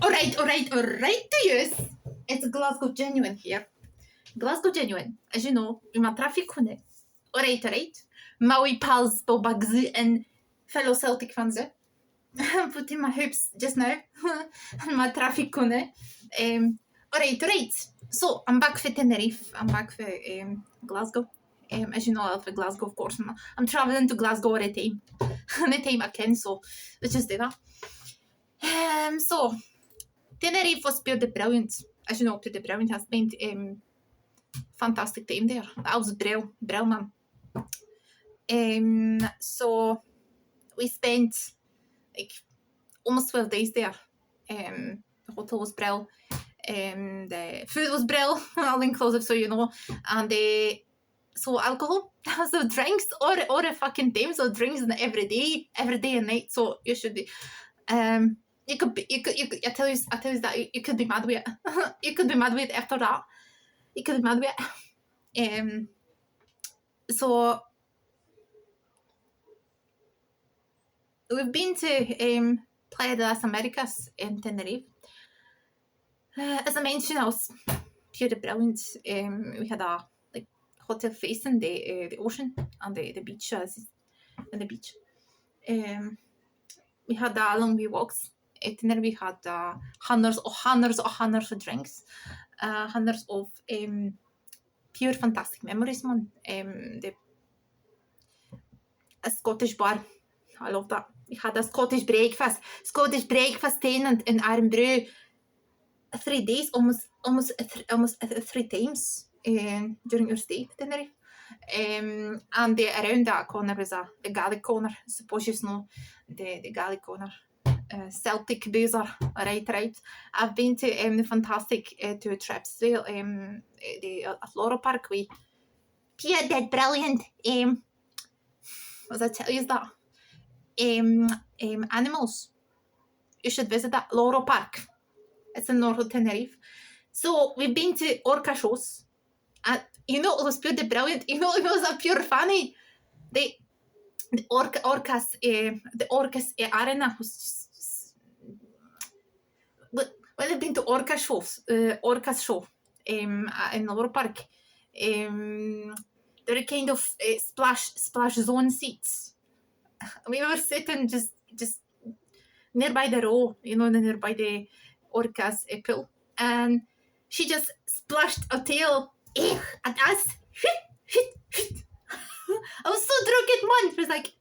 All right, to use. It's Glasgow Genuine here. Glasgow Genuine, as you know, ma traffic on it. All right. Maui pals, Bobags, and fellow Celtic fans. I'm putting my hoops just now. My traffic on it. All right. So I'm back for Tenerife. I'm back for Glasgow. As you know, I live in Glasgow, of course. I'm traveling to Glasgow all the time. Anytime I can, so let's just do that. So Tenerife was pure brilliant. As you know, pure brilliant. I spent fantastic time there. That was brill, man. So we spent like almost 12 days there. The hotel was brill. The food was brill, all inclusive, so you know. And so alcohol, so drinks, or a fucking time, so drinks every day and night. So you should be. You could. I tell you that you could be mad with it. You could be mad with it after that. You could be mad with it. So we've been to Playa de las Americas in Tenerife. As I mentioned, I was pure brilliant. We had a hotel facing the ocean and the beach. And the beach. We had long wee walks. Tenerife we had hundreds of drinks, hundreds of pure fantastic memories, man. A Scottish bar, I love that. We had a Scottish breakfast in Iron Brew. 3 days, almost 3 times during your stay at Tenerife. And around that corner was the Gaelic corner. I suppose you know the Gaelic corner. Celtic boozer, right. I've been to the fantastic 2 trips as well. At Laurel Park, we did brilliant. Was I tell you that? Animals. You should visit that Laurel Park. It's in North Tenerife. So we've been to orca shows. And you know, it was pure brilliant. You know, it was a pure funny. The orcas arena was just when I've been to orcas show in Laurel Park, there are kind of splash zone seats. We were sitting just nearby the row, you know, nearby the orcas pool, and she just splashed a tail at us. I was so drunk at once. It was like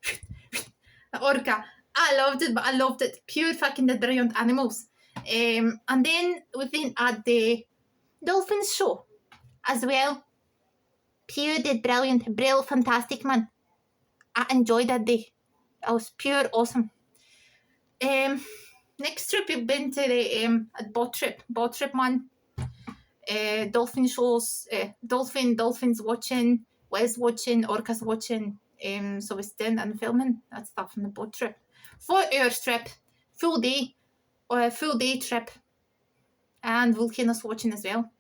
the orca. I loved it. Pure fucking the brilliant animals. And then we've been at the dolphins show as well. Pure the brilliant, fantastic, man. I enjoyed that day. It was pure awesome. Next trip we've been to the boat trip, man. Dolphin shows, dolphins watching, whales watching, orcas watching. So we stand and filming that stuff on the boat trip. 4 hours trip, full day trip, and volcanoes watching as well.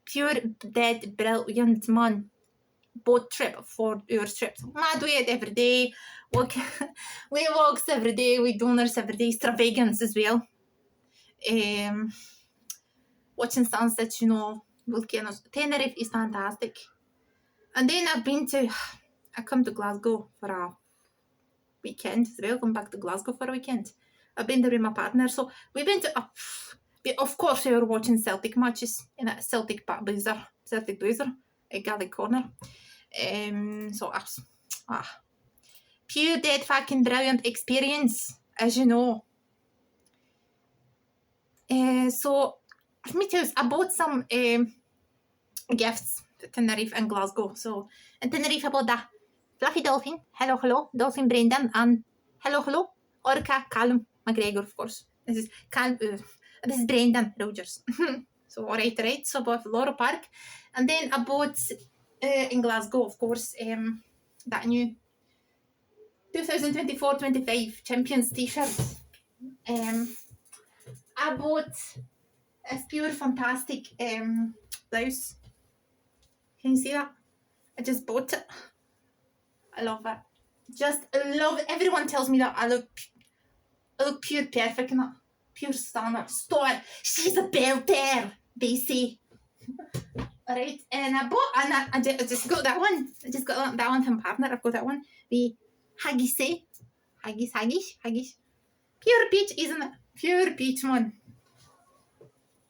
Pure dead brilliant, man. Boat trip, 4 hours trip. Mad with it every day. We walks every day, we donors every day, extravagance as well. Watching sunsets, you know, volcanoes. Tenerife is fantastic. And then I come to Glasgow for a weekend as well. Come back to Glasgow for a weekend. I've been there with my partner, so we've been to. Of course, we were watching Celtic matches in a Celtic boozer, a Gaelic corner. So pure dead fucking brilliant experience, as you know. So let me tell you, I bought some gifts to Tenerife and Glasgow. So in Tenerife I bought that fluffy dolphin, hello, dolphin Brendan, and hello, orca Callum McGregor, of course. This is Brendan Rogers. So alright. So I bought Laurel Park, and then I bought in Glasgow, of course, that new 2024-25 Champions t-shirt. I bought a pure fantastic blouse. Can you see that? I just bought it. I love it. Just love it. Everyone tells me that I look pure perfect and that. Pure standard. Store. She's a belter, they say. Alright, and I just got that one. I just got that one from partner. I've got that one. The haggis. Pure peach, isn't it? Pure peach one.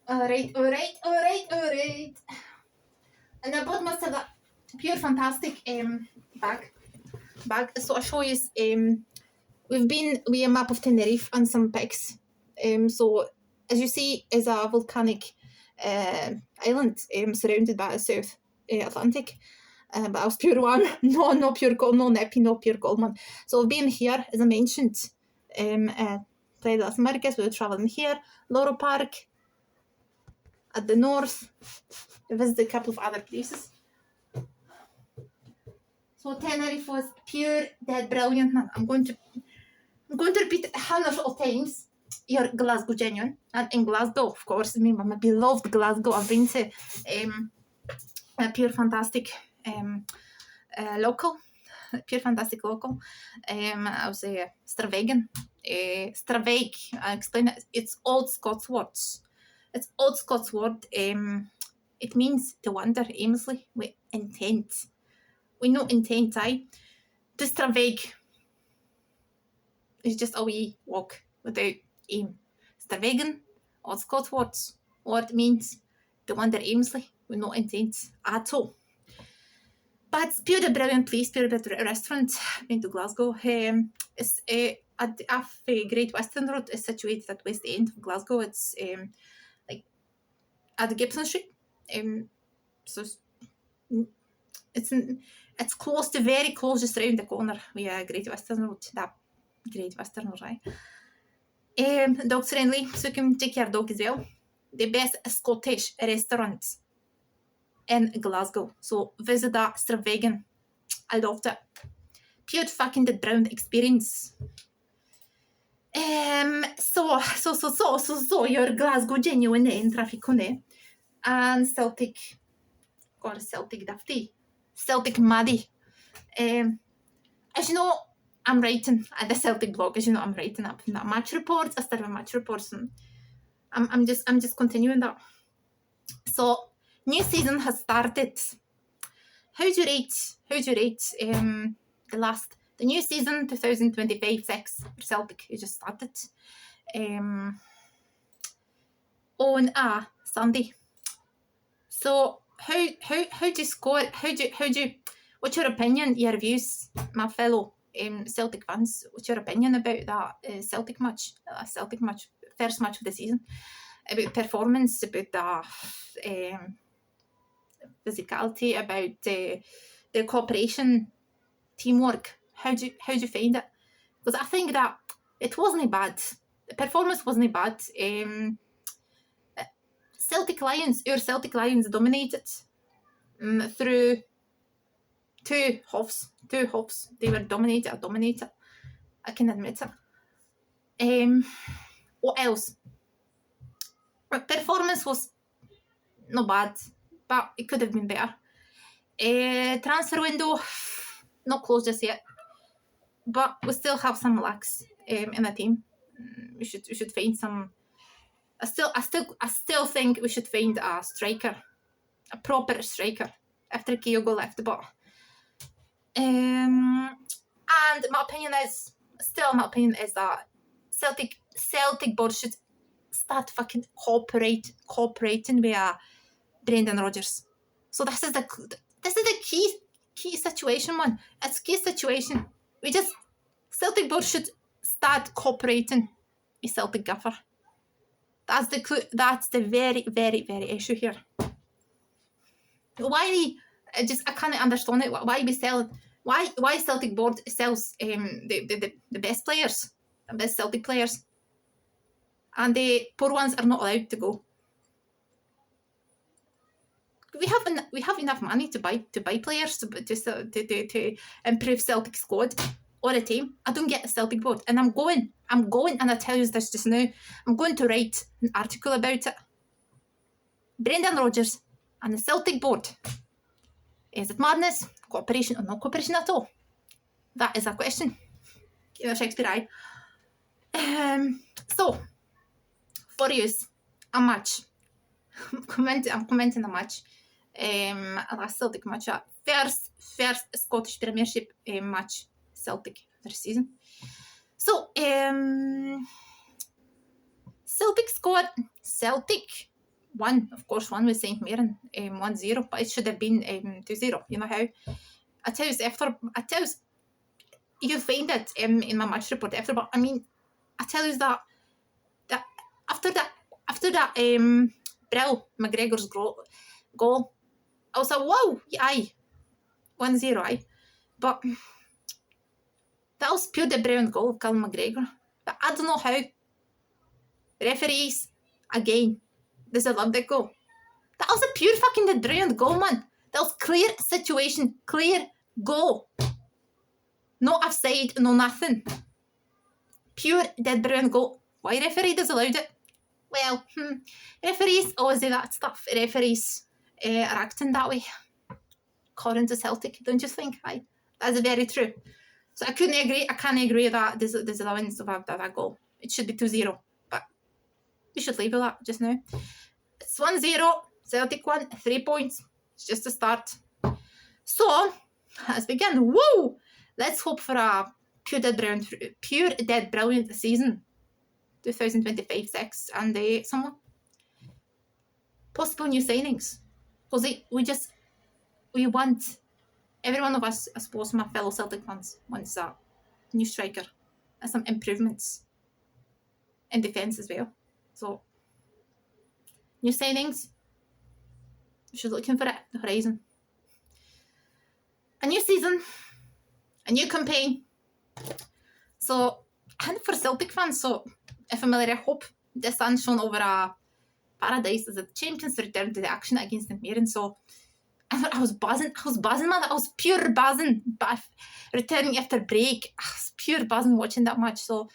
Alright. And I bought myself that pure fantastic bag. So I'll show you. We've been with a map of Tenerife and some pics. So as you see, is a volcanic island surrounded by the South Atlantic. But I was pure one, no pure gold, no neppy, no pure gold man. So I've been here, as I mentioned, Playa de las Americas. We were traveling here, Loro Park at the north. We visited a couple of other places. So Tenerife was pure, dead brilliant. I'm going to repeat it hundreds of times. You're Glasgow genuine, and in Glasgow, of course, my beloved Glasgow. I've been to a pure fantastic local. I was Stravegan. Straveg, I explain it. It's old Scots words. It's old Scots word. It means to wander aimlessly with intent. We know intent, aye. To Straveg is just a wee walk without aim. Stravegan, old Scots words. Word means to wander aimlessly with no intent at all. But it's pure brilliant place, pure restaurant. Been to Glasgow. It's at the Great Western Road. Is situated at West End of Glasgow. It's like at the Gibson Street. So it's close to very close, just round the corner. We are Great Western Road. That Great Western Road, right? Dog's friendly, so you can take your dog as well. The best Scottish restaurant in Glasgow. So visit that Stravegan. I loved it. Pure fucking the brown experience. So you're Glasgow genuine in traffic and Celtic or Celtic dafty. Celtic Maddie. As you know, I'm writing at the Celtic blog. As you know, I'm writing up that match reports. I started match reports, and I'm just continuing that. So new season has started. How do you rate the new season 2025-6 for Celtic? It just started on a Sunday. So how do you score? How do you what's your opinion, your views, my fellow Celtic fans? What's your opinion about that Celtic match? First match of the season, about performance, about the physicality, about the cooperation, teamwork. How do you find it? Because I think that it wasn't bad. The performance wasn't bad. Celtic Lions dominated through two halves. They were dominated. I can admit it. What else? Performance was not bad, but it could have been better. Transfer window not closed just yet, but we still have some lacks in the team. We should find some. I still think we should find a striker, a proper striker after Kyogo left. But and my opinion is that Celtic board should start fucking cooperating with Brendan Rodgers. So this is the key situation, man. It's key situation. Celtic board should start cooperating with Celtic gaffer. That's the clue. That's the very, very, very issue here. Why I can't understand it. Why Celtic board sells the best players, the best Celtic players, and the poor ones are not allowed to go. We have enough money to buy players to improve Celtic squad or a team. I don't get a Celtic board, and I'm going, and I tell you this just now. I'm going to write an article about it. Brendan Rodgers and the Celtic board. Is it madness, cooperation, or no cooperation at all? That is a question. Shakespeare, so, for use, a match. I'm commenting a match. Last Celtic match. First Scottish Premiership match. Celtic this season. So, Celtic won, of course, won with St Mirren 1-0, but it should have been 2-0. You know how? I tell you, you find it in my match report after, but I mean, I tell you that after that Brill McGregor's goal, I was like, whoa, aye, 1-0, aye. But that was pure the brilliant goal of Callum McGregor. But I don't know how. Referees, again, disallowed that goal. That was a pure fucking brilliant goal, man. That was clear situation, clear goal. No offside, no nothing. Pure dead brilliant goal. Why referee disallowed it? Well, referees always do that stuff. Referees are acting that way. According to Celtic, don't you think? Aye, that's very true. So I can't agree that disallowance of that goal. It should be 2-0. But we should leave that just now. It's 1-0. Celtic won 3 points. It's just a start. So, let's begin. Woo! Let's hope for a pure dead brilliant season. 2025-6 and some possible new signings. Because we want, every one of us, I suppose my fellow Celtic fans, wants a new striker and some improvements in defence as well. So, new signings, we should be looking for it, the horizon. A new season, a new campaign. So, and for Celtic fans, so if familiar, I hope the sun shone over a paradise as the champions returned to the action against St Mirren. So I was buzzing, man. I was pure buzzing. But returning after break, I was pure buzzing watching that match. So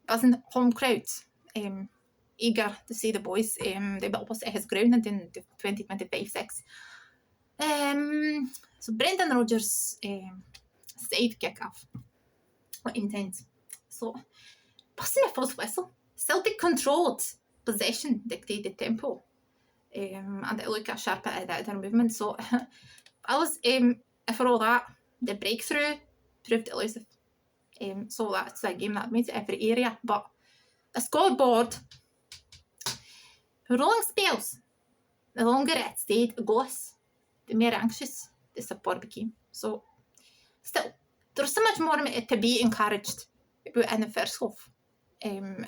buzzing home crowd, eager to see the boys. They built us at his ground in the 2025-6. So Brendan Rodgers side kick-off. What intense. So passing a first whistle. Celtic controlled possession, dictated tempo. And they look at sharp at their movement. So I was for all that, the breakthrough proved elusive. So that's a game that made every area. But the scoreboard, rolling spells, the longer it stayed goalless, the more anxious the support became. So still, there's so much more to be encouraged about in the first half.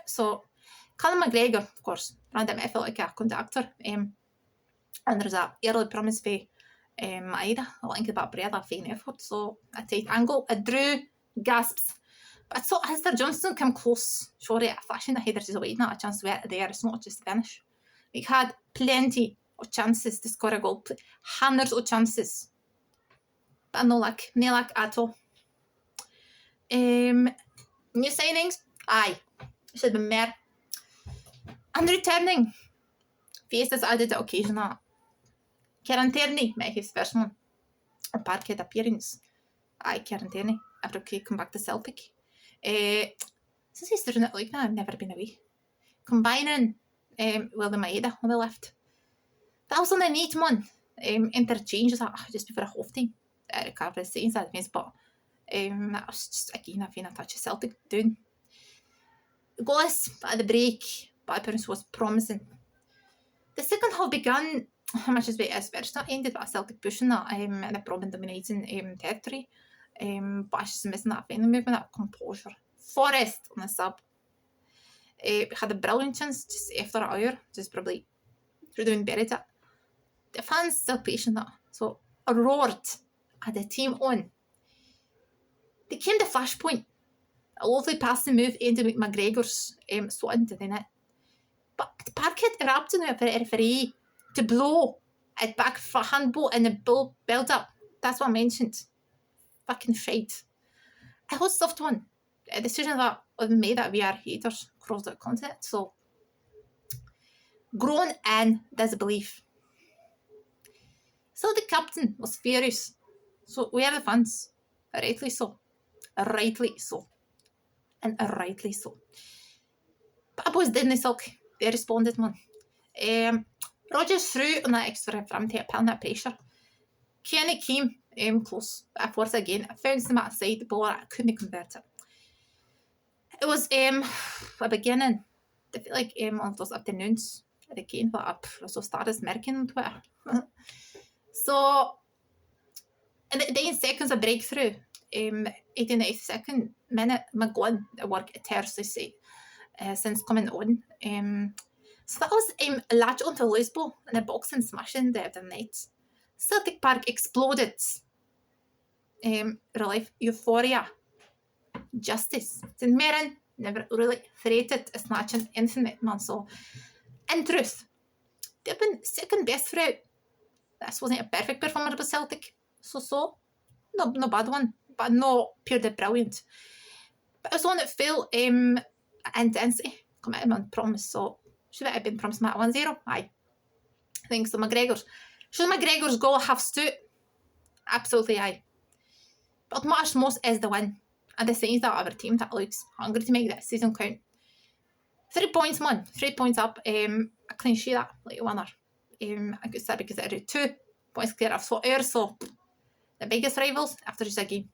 So Callum McGregor, of course, ran him, I felt like a conductor. And there's a early promise for Maeda, I think about Breda faint effort. So a tight angle, a drew, gasps. But I saw Alistair Johnston come close. Surely a flashing the header is away, not a chance to get there. It's not just finish. We had plenty of chances to score a goal, hundreds of chances. But no luck at all. New signings, aye, should be more. And returning, faces added the occasion that Kieran Tierney made his first one, a parquet appearance. Aye, Kieran Tierney, after he come back to Celtic. Since he's doing it like that, I've never been away. Combining with the Maeda on the left. That was on a neat one. Interchanges just before a half time. Recovery saying that means, but that was just again a touch of Celtic doing. Goalless at the break, but appearance was promising. The second half began much as as first half ended with a Celtic pushing that in a problem dominating territory. But I was just missing that final movement, that composure. Forrest on the sub. Had a brilliant chance just after an hour, just probably doing buried it. The fans still patient that. So I roared at the team on. They came to flashpoint. A lovely passing move into McGregor's swat into the net. But the parquet erupted for a referee to blow it back for a handball and the build up. That's what I mentioned. Fucking shite. It was a soft one. A decision that was made that we are haters across the continent. So, grown in disbelief. So the captain was furious. So we are the fans. Rightly so. Rightly so. And rightly so. But I boys didn't sulk. They responded, man. Rogers threw on that extra from to apply that pressure. Kenny came close. But once again, I found them outside the ball. I couldn't convert it. It was a beginning. I feel like on those afternoons again that I so started smirking on Twitter. So in the 10 seconds of breakthrough, 89th minute, my gun at work at Thursday since coming on. So that was a latch onto Lisbo and a boxing smashing the other night. Celtic Park exploded. Real life euphoria. Justice. St Mirren never really threatened a snatching infinite man. So in truth, they've been second best throughout. This wasn't a perfect performance by Celtic. So. No bad one, but no purely brilliant. But it was one that felt intensity. Commitment, promise. So should it have been promised at 1-0? Aye. I think so. McGregor's. Should McGregor's goal have stood? Absolutely aye. But what matters most is the win. And the signs that our team that looks hungry to make that season count. 3 points, man. 3 points up. A clean sheet that like a winner. I could say because I did 2 points clear of so air, so the biggest rivals after just a game.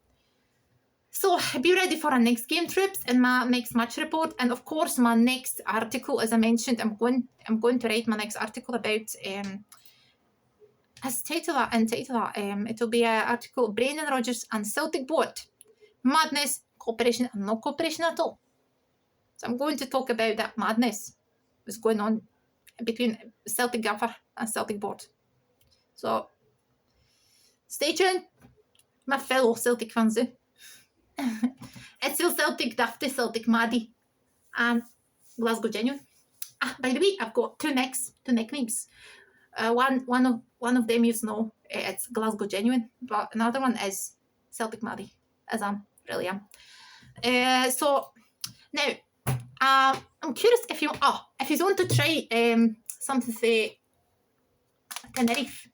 So be ready for our next game trips and my next match report, and of course my next article, as I mentioned, I'm going to write my next article about it will be an article Brendan Rodgers and Celtic board madness, cooperation and no cooperation at all. So I'm going to talk about that madness that's going on between Celtic gaffer and Celtic board. So stay tuned, my fellow Celtic fans. It's still Celtic Dafty, Celtic Maddie, and Glasgow Genuine. By the way, I've got two nicknames. One of them you know it's Glasgow Genuine, but another one is Celtic Maddie, as I really am. So now I'm curious if you want to try something to say Tenerife,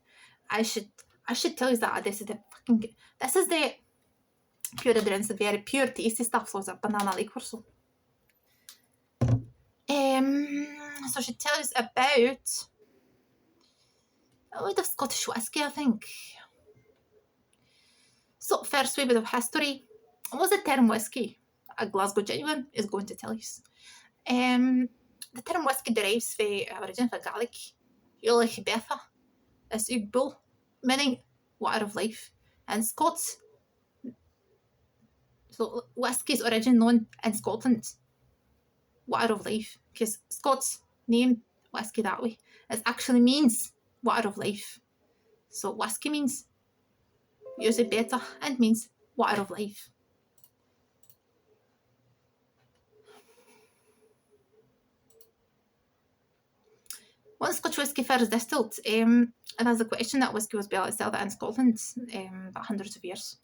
I should tell you that this is the pure drinks, the very pure tasty stuff. So it's a banana liquor. So I should tell you about the Scottish whisky, I think. So first, a bit of history. What was the term whisky? A Glasgow Genuine is going to tell you. The term whisky derives from originally from Gaelic, Ulich Betha, as Ugbull, meaning water of life, and Scots. So whisky is originally known in Scotland, water of life, because Scots name whisky that way. It actually means water of life. So whisky means usually better and means water of life. When Scotch whisky first distilled, and there's a question that whisky was built distilled in Scotland about hundreds of years.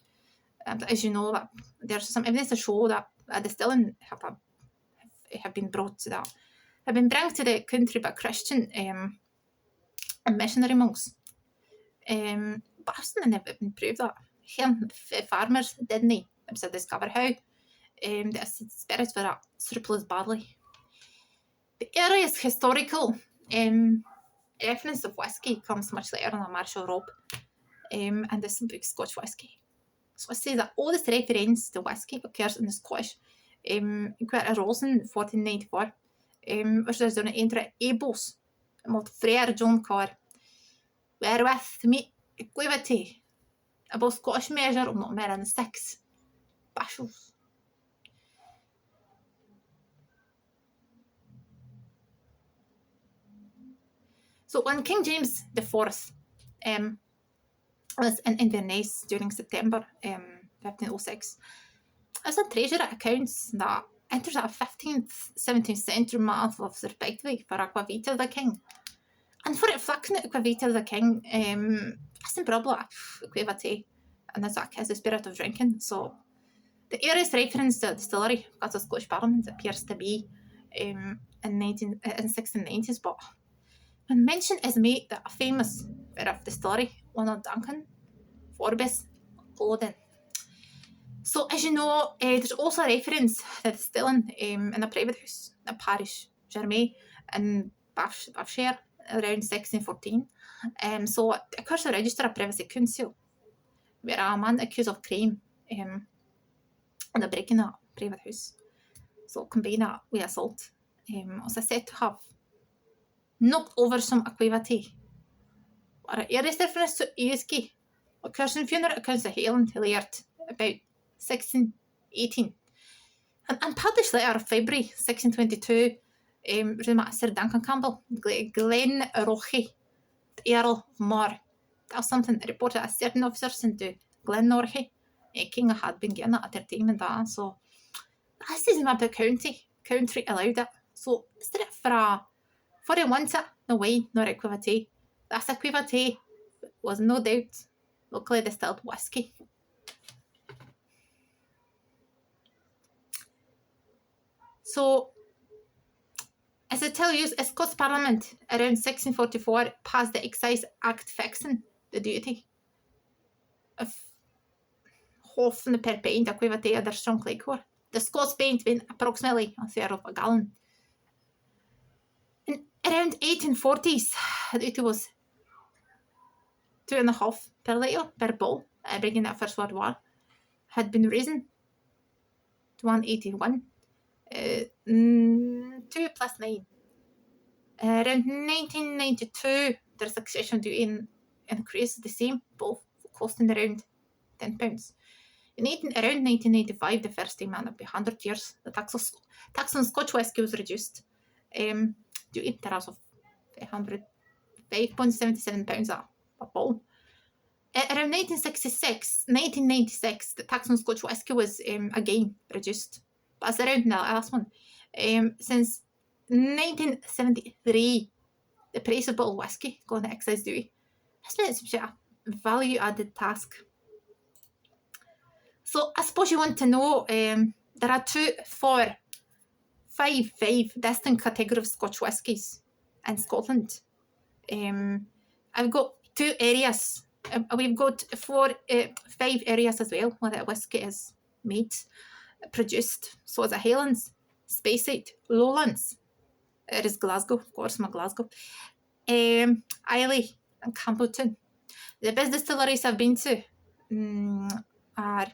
As you know, that there's some evidence to show that distilling have been brought to that, have been brought to the country by Christian missionary monks. But I've never been proved that. Farmers didn't discover how the spirits were surplus barley. The earliest historical reference of whisky comes much later in Marshall Robb and this book Scotch whisky. So I say that oldest reference to whisky occurs in the Scottish Inquire arose in 1494, which is done entre Abels mot Frere John Carr, wherewith to meet equivity about Scottish measure of not more than 6 bushels. So when King James IV was in Inverness during September 1506, as a treasurer accounts that enters a 15th, 17th century month of respectively for Aquavita the King. And for reflecting Aquavita the King, it's probably equivity, and that's like has the spirit of drinking. So the earliest reference to distillery got the Scottish Parliament appears to be in 1690s, but when mention is made that a famous bit of distillery, one of Duncan, Forbes, Golden. So as you know, there's also a reference to distilling in a private house in a parish, Germay, in Berkshire, around 1614. So it occurs to register a privacy council, where a man accused of crime and a breaking a private house. So combine that with assault. Was said to have knocked over some equivity. Or a reference to whisky. Occurs in funeral accounts of Highland Laird about 1618. An published letter of February 1622 from Sir Duncan Campbell, Glen Roche, the Earl of Mar. That was something reported a certain officers into Glen Roche. King had been getting that entertainment that, so this is about country allowed it. So instead of for a winter, no wine nor equivity. This equivity was no doubt locally distilled whisky. So, as I tell you, Scots Parliament around 1644 passed the Excise Act fixing the duty of half per pint equivity of their strong liquor. The Scots pint being approximately a third of a gallon. In around 1840s, the duty was 2.5 per litre per bottle, bringing that First World War, had been risen to 181. 2 plus 9. Around 1992, their succession duty increased the same, both costing around £10. Around 1985, the first time in 100 years, the tax on Scotch whisky was reduced. Duty in terms of £5.77 a bottle. Around 1996, the tax on Scotch whisky was again reduced. But it's around the last one. Since 1973, the price of bottled whisky got an excise duty. It's been a value-added task. So I suppose you want to know, there are 5 distinct categories of Scotch whiskies in Scotland. I've got 2 areas. We've got 5 areas as well where the whisky is made, produced. So it's a Highlands, Speyside, Lowlands. It is Glasgow, of course, I'm a Glasgow. Islay and Campbelltown. The best distilleries I've been to are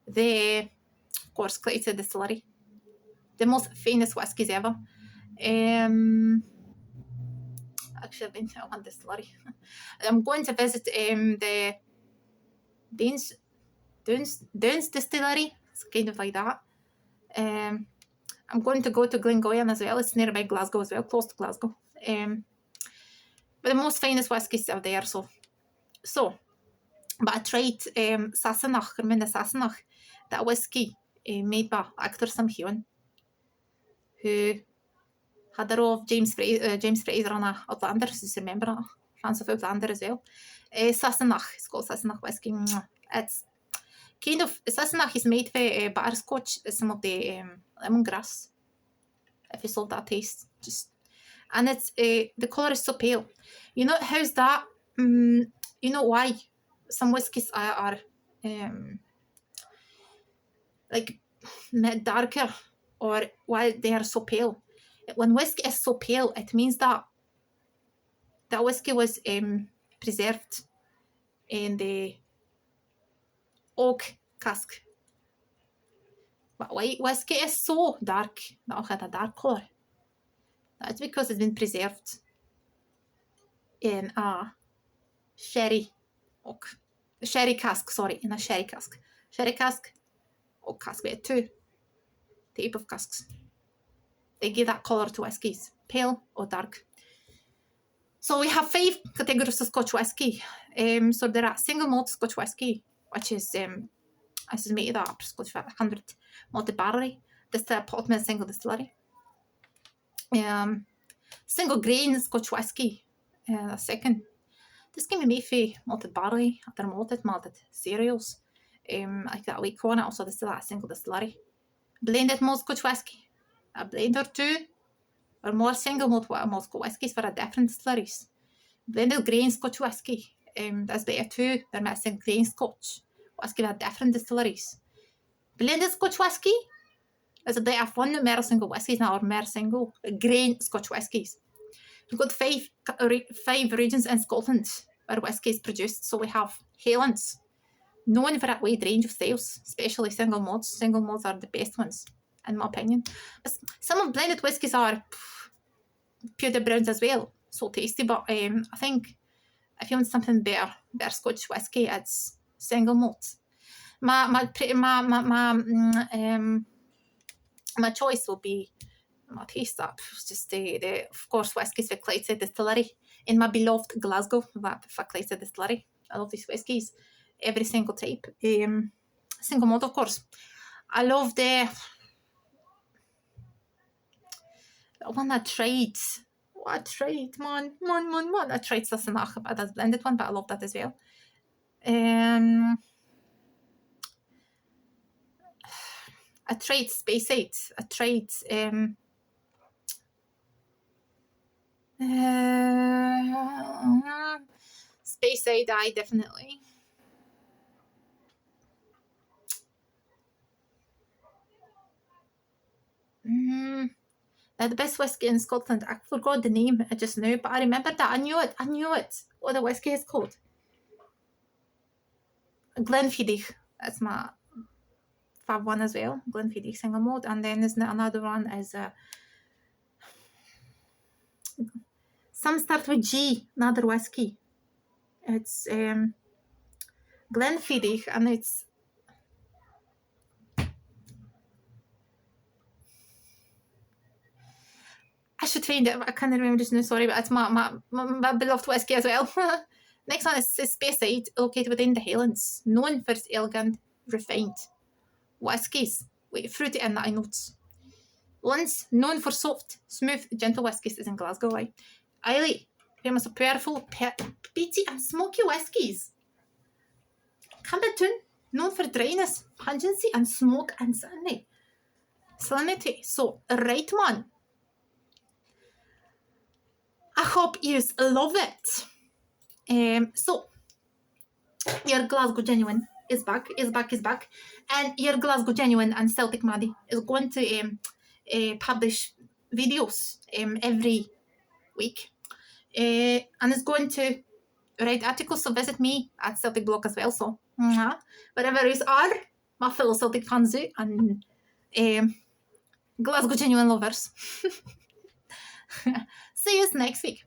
the, of course, Clayton Distillery. The most famous whiskies ever. Actually, I've been to one distillery. I'm going to visit the Dunes Distillery. It's kind of like that. I'm going to go to Glengoyne as well. It's nearby Glasgow as well, close to Glasgow. But the most famous whiskies are there. So, but I tried Sassenach, remember Sassenach, that whiskey made by actor Sam Heughan, who had the role of James Fraser on Outlander, so you remember that. Fans of Outlander as well. Sassenach, it's called Sassenach whiskey. It's kind of, Sassenach is made with butterscotch, some of the lemongrass, if you saw that taste. And it's the colour is so pale. You know how's that? You know why some whiskies are like darker, or why they are so pale? When whiskey is so pale, it means that that whiskey was preserved in the oak cask. But white whiskey is so dark, that had a dark colour. That's because it's been preserved in a sherry cask, in a sherry cask. Sherry cask, oak cask, we had 2 types of casks. They give that colour to whiskies, pale or dark. So we have 5 categories of Scotch whisky. So there are single malt Scotch whisky, which is made up Scotch 100 malted barley. This is a Portman single distillery. Single grain Scotch whisky, a second. This can be made from malted barley, other malted cereals, like that wheat corn. Also, this is a single distillery. Blended malt Scotch whisky, a blend or 2 or more single malt Scotch whiskies for a different distilleries. Blended grain Scotch whisky, that's better too. They're missing grain Scotch, whisky with different distilleries. Blended Scotch whisky is a day of one more single whiskies now, or more single grain Scotch whiskies. We've got five regions in Scotland where whisky is produced. So we have Highlands, known for a wide range of styles, especially single malts. Single malts are the best ones, in my opinion. But some of blended whiskies are pure browns as well, so tasty. But I think if you want something better Scotch whisky, it's single malt. My choice will be my taste up. Just the of course whiskies for Clydeside Distillery in my beloved Glasgow for Clydeside Distillery. I love these whiskies, every single type. Single malt, of course. I love the one I tried. I tried, man. I tried Sassenach, but that's blended one, but I love that as well. I tried Speyside. I tried Speyside. I definitely. The best whiskey in Scotland. I forgot the name just now, but I remember that. I knew it. What the whiskey is called? Glenfiddich. That's my fab one as well. Glenfiddich single malt, and then there's another one is some start with G. Another whiskey. It's Glenfiddich, and it's. I should find it, but I can't remember just now, sorry, but it's my beloved whiskey as well. Next one is Speyside, located within the Highlands, known for its elegant, refined whiskies with fruity and nutty notes. Linz, known for soft, smooth, gentle whiskies, is in Glasgow. Islay, famous for powerful, peaty and smoky whiskies. Camberton, known for dryness, pungency and smoke and salinity. So, right man. I hope you love it. So, your Glasgow Genuine is back. And your Glasgow Genuine and Celtic Maddie is going to publish videos every week. And is going to write articles, so visit me at Celtic Blog as well. So, wherever you are, my fellow Celtic fans and Glasgow Genuine lovers. See you next week.